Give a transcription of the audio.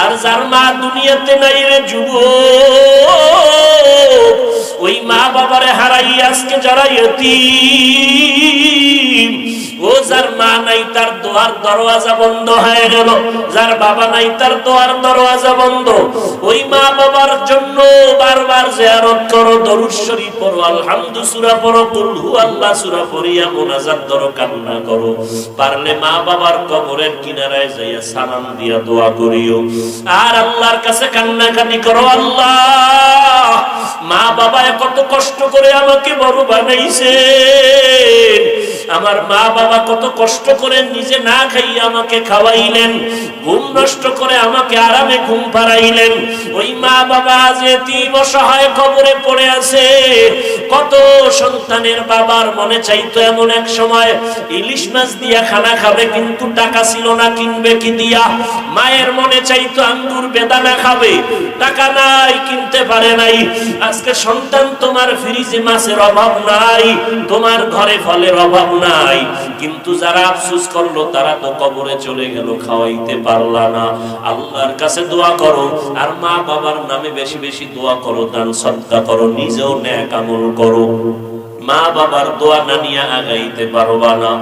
আর যার মা দুনিয়াতে নাই রে যুবক, ওই মা বাবারে হারাই আজকে যারা ইয়তীম, ও যার মা নাই তার দোয়ার দরওয়াজা বন্ধ হয়ে গেল, যার বাবা নাই তার দোয়ার দরওয়াজা বন্ধ। ওই মা বাবার জন্য বারবার জিয়ারত করো, দরুদ শরীফ পড়ো, আলহামদু সূরা পড়ো, কুল হুয়াল্লাহ সূরা পড়িয়া মুনাজাত করো, কান্না করো। পারলে মা বাবার কবরের কিনারায় যাইয়া সালাম দিয়া দোয়া করিও। আর আল্লাহর কাছে কান্নাকাটি করো, আল্লাহ মা বাবা কত কষ্ট করে আমাকে বড় বানাইছে, আমার মা বাবা কত কষ্ট করে নিজে না খাইয়ে আমাকে খাওয়াইলেন, ঘুম নষ্ট করে আমাকে আরামে ঘুম পাড়াইলেন। ওই মা বাবা যে এতিম অসহায় কবরে পড়ে আছে। কত সন্তানের বাবার মনে চাইতো এমন এক সময় ইলিশ মাছ দিয়া খানা খাবে, কিন্তু টাকা ছিল না, কিনবে কি দিয়া। মায়ের মনে চাইতো আঙ্গুর বেদানা খাবে, টাকা নাই, কিনতে পারে নাই। আজকে সন্তান তোমার ফ্রিজে মাছের অভাব নাই, তোমার ঘরে ফলের অভাব নাই, কিন্তু যারা আফসোস করলো তারা তো কবরে চলে গেল, খাওয়াইতে পারলা না। আল্লাহর কাছে দোয়া করো, আর মা বাবার নামে বেশি বেশি দোয়া করো, দান সদকা করো, নিজেও নেক আমল করো। মা বাবার দোয়া না নিয়ে আগাইতে পারবা না।